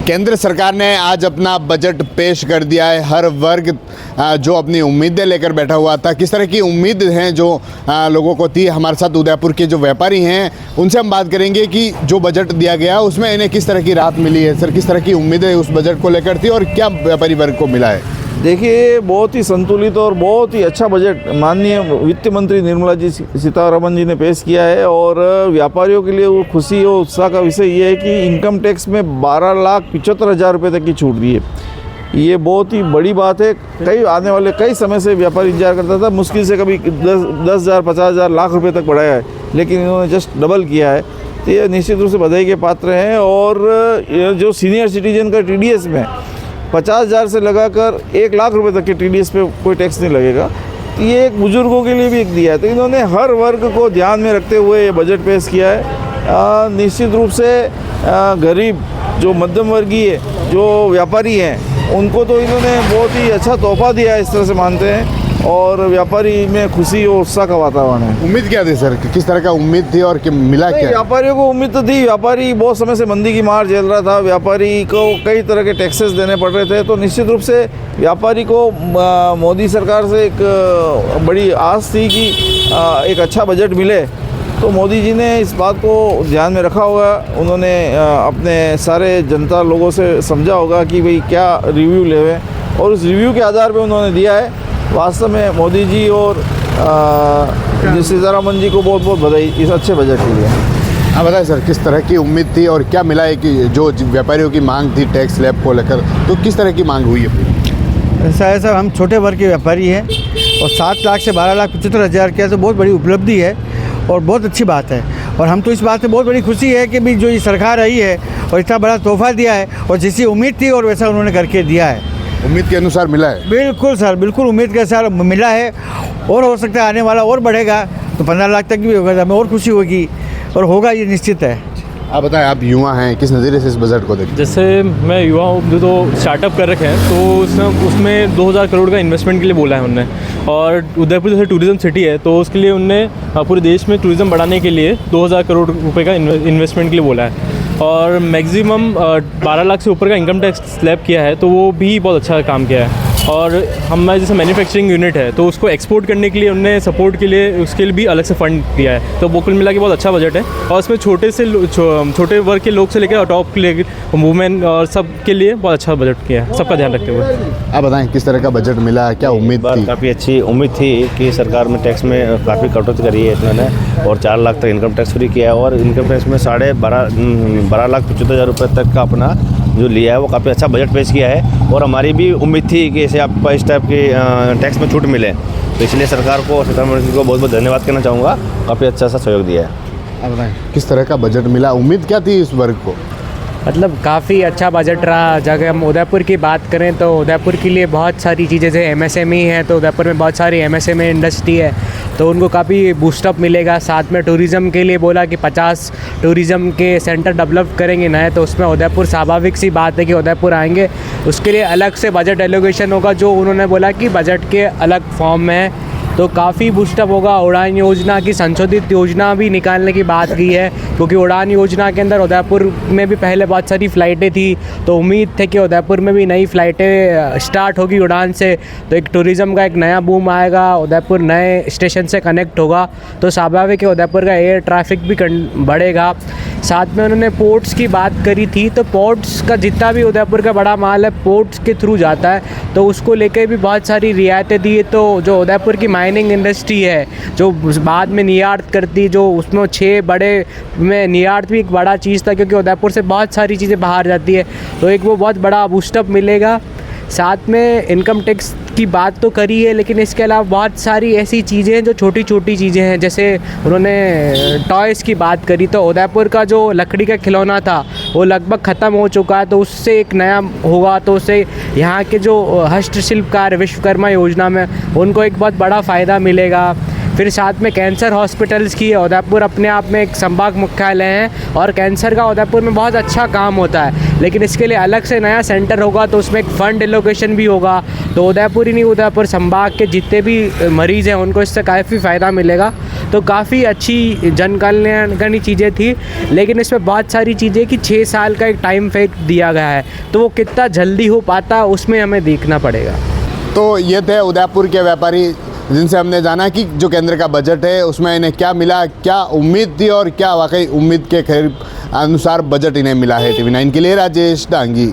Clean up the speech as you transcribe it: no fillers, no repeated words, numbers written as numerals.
केंद्र सरकार ने आज अपना बजट पेश कर दिया है। हर वर्ग जो अपनी उम्मीदें लेकर बैठा हुआ था, किस तरह की उम्मीद हैं जो लोगों को थी। हमारे साथ उदयपुर के जो व्यापारी हैं उनसे हम बात करेंगे कि जो बजट दिया गया उसमें इन्हें किस तरह की राहत मिली है। सर, किस तरह की उम्मीदें उस बजट को लेकर थी और क्या व्यापारी वर्ग को मिला है? देखिए, बहुत ही संतुलित और बहुत ही अच्छा बजट माननीय वित्त मंत्री निर्मला जी सीतारमण जी ने पेश किया है। और व्यापारियों के लिए वो खुशी और उत्साह का विषय ये है कि इनकम टैक्स में 12,75,000 रुपये तक की छूट दी है। ये बहुत ही बड़ी बात है। आने वाले कई समय से व्यापारी इंतजार करता था, मुश्किल से कभी 10,000, 50,000, लाख रुपये तक बढ़ाया है, लेकिन इन्होंने जस्ट डबल किया है। तो ये निश्चित रूप से बधाई के पात्र हैं। और जो सीनियर सिटीजन का TDS में 50,000 से लगाकर 1,00,000 रुपये तक के TDS पे कोई टैक्स नहीं लगेगा, तो ये एक बुजुर्गों के लिए भी एक दिया है। तो इन्होंने हर वर्ग को ध्यान में रखते हुए ये बजट पेश किया है। निश्चित रूप से गरीब, जो मध्यम वर्गीय, जो व्यापारी हैं, उनको तो इन्होंने बहुत ही अच्छा तोहफा दिया है, इस तरह से मानते हैं। और व्यापारी में खुशी और उत्साह का वातावरण है। उम्मीद क्या थी सर, किस तरह का उम्मीद थी और मिला क्या? व्यापारियों को उम्मीद तो थी। व्यापारी बहुत समय से मंदी की मार झेल रहा था, व्यापारी को कई तरह के टैक्सेस देने पड़ रहे थे। तो निश्चित रूप से व्यापारी को मोदी सरकार से एक बड़ी आस थी कि एक अच्छा बजट मिले। तो मोदी जी ने इस बात को ध्यान में रखा होगा। उन्होंने अपने सारे जनता लोगों से समझा होगा कि भाई क्या रिव्यू लेवे, और उस रिव्यू के आधार पर उन्होंने दिया है। वास्तव में मोदी जी और सीतारमण जी को बहुत बहुत बधाई इस अच्छे बजट के लिए। हाँ, बताएं सर, किस तरह की उम्मीद थी और क्या मिला है कि जो व्यापारियों की मांग थी टैक्स स्लैब को लेकर, तो किस तरह की मांग हुई है? ऐसा है सर, हम छोटे वर्ग के व्यापारी हैं और 7 लाख से 12,75,000 किया तो बहुत बड़ी उपलब्धि है और बहुत अच्छी बात है। और हम तो इस बात से बहुत बड़ी खुशी है कि भी जो ये सरकार आई है और इतना बड़ा तोहफा दिया है, और जैसी उम्मीद थी और वैसा उन्होंने करके दिया है। उम्मीद के अनुसार मिला है? बिल्कुल सर, बिल्कुल उम्मीद के अनुसार मिला है। और हो सकता है आने वाला और बढ़ेगा तो 15 लाख तक भी होगा, हमें और खुशी होगी और होगा, ये निश्चित है। आप बताएं, आप युवा हैं, किस नज़रिए से इस बजट को देखते हैं? जैसे मैं युवा हूँ, जो तो स्टार्टअप कर रखे हैं, तो उसमें 2,000 करोड़ का इन्वेस्टमेंट के लिए बोला है उनने। और उदयपुर जैसे टूरिज़्म सिटी है, तो उसके लिए उनने पूरे देश में टूरिज़्म बढ़ाने के लिए 2,000 करोड़ रुपए का इन्वेस्टमेंट के लिए बोला है। और मैक्सिमम 12 लाख से ऊपर का इनकम टैक्स स्लैब किया है, तो वो भी बहुत अच्छा काम किया है। और हमारे जैसे मैन्युफैक्चरिंग यूनिट है, तो उसको एक्सपोर्ट करने के लिए उन्होंने सपोर्ट के लिए उसके लिए भी अलग से फ़ंड दिया है। तो वो कुल मिला के बहुत अच्छा बजट है। और उसमें छोटे वर्ग के लोग से लेकर टॉप के लिए वुमेन और सब के लिए बहुत अच्छा बजट किया है, सबका ध्यान रखते हुए। आप बताएं, किस तरह का बजट मिला, क्या उम्मीद थी? काफ़ी अच्छी उम्मीद थी कि सरकार में टैक्स में काफ़ी कटौती करी है इन्होंने, और 4 लाख तक इनकम टैक्स फ्री किया है। और इनकम टैक्स में 12,75,000 रुपये तक का अपना जो लिया है, वो काफ़ी अच्छा बजट पेश किया है। और हमारी भी उम्मीद थी कि इसे आपको इस टाइप की टैक्स में छूट मिले, तो इसलिए सरकार को, सीतारमण जी को बहुत बहुत धन्यवाद कहना चाहूँगा। काफ़ी अच्छा सा सहयोग दिया है। आप बताएं, किस तरह का बजट मिला, उम्मीद क्या थी इस वर्ग को? मतलब काफ़ी अच्छा बजट रहा। अगर हम उदयपुर की बात करें तो उदयपुर के लिए बहुत सारी चीज़ें, जैसे MSME है, तो उदयपुर में बहुत सारी MSME इंडस्ट्री है, तो उनको काफ़ी बूस्टअप मिलेगा। साथ में टूरिज़्म के लिए बोला कि 50 टूरिज़्म के सेंटर डेवलप करेंगे नए, तो उसमें उदयपुर स्वाभाविक सी बात है कि उदयपुर आएंगे। उसके लिए अलग से बजट एलोकेशन होगा, जो उन्होंने बोला कि बजट के अलग फॉर्म में, तो काफ़ी बूस्टअप होगा। उड़ान योजना की संशोधित योजना भी निकालने की बात की है, क्योंकि उड़ान योजना के अंदर उदयपुर में भी पहले बहुत सारी फ़्लाइटें थी, तो उम्मीद थे कि उदयपुर में भी नई फ़्लाइटें स्टार्ट होगी उड़ान से, तो एक टूरिज़्म का एक नया बूम आएगा। उदयपुर नए स्टेशन से कनेक्ट होगा, तो स्वाभाविक है उदयपुर का एयर ट्रैफिक भी बढ़ेगा। साथ में उन्होंने पोर्ट्स की बात करी थी, तो पोर्ट्स का जितना भी उदयपुर का बड़ा माल है पोर्ट्स के थ्रू जाता है, तो उसको लेकर भी बहुत सारी रियायतें दी। तो जो उदयपुर की माइनिंग इंडस्ट्री है, जो बाद में निर्यात करती, जो उसमें 6 बड़े में निर्यात भी एक बड़ा चीज़ था, क्योंकि उदयपुर से बहुत सारी चीज़ें बाहर जाती है, तो एक वो बहुत बड़ा बूस्टअप मिलेगा। साथ में इनकम टैक्स की बात तो करी है, लेकिन इसके अलावा बहुत सारी ऐसी चीज़ें हैं जो छोटी छोटी चीज़ें हैं। जैसे उन्होंने टॉयज़ की बात करी, तो उदयपुर का जो लकड़ी का खिलौना था वो लगभग ख़त्म हो चुका है, तो उससे एक नया होगा, तो उससे यहाँ के जो हस्तशिल्पकार विश्वकर्मा योजना में उनको एक बहुत बड़ा फ़ायदा मिलेगा। फिर साथ में कैंसर हॉस्पिटल्स की, उदयपुर अपने आप में एक संभाग मुख्यालय है और कैंसर का उदयपुर में बहुत अच्छा काम होता है, लेकिन इसके लिए अलग से नया सेंटर होगा, तो उसमें एक फ़ंड एलोकेशन भी होगा। तो उदयपुर ही नहीं, उदयपुर संभाग के जितने भी मरीज़ हैं उनको इससे काफ़ी फ़ायदा मिलेगा। तो काफ़ी अच्छी जन कल्याणकारी चीज़ें थी। लेकिन इसमें बहुत सारी चीज़ें कि 6 साल का एक टाइम फ्रेम दिया गया है, तो वो कितना जल्दी हो पाता उसमें हमें देखना पड़ेगा। तो ये थे उदयपुर के व्यापारी जिनसे हमने जाना कि जो केंद्र का बजट है उसमें इन्हें क्या मिला, क्या उम्मीद थी और क्या वाकई उम्मीद के अनुसार बजट इन्हें मिला है। TV9 के लिए राजेश डांगी।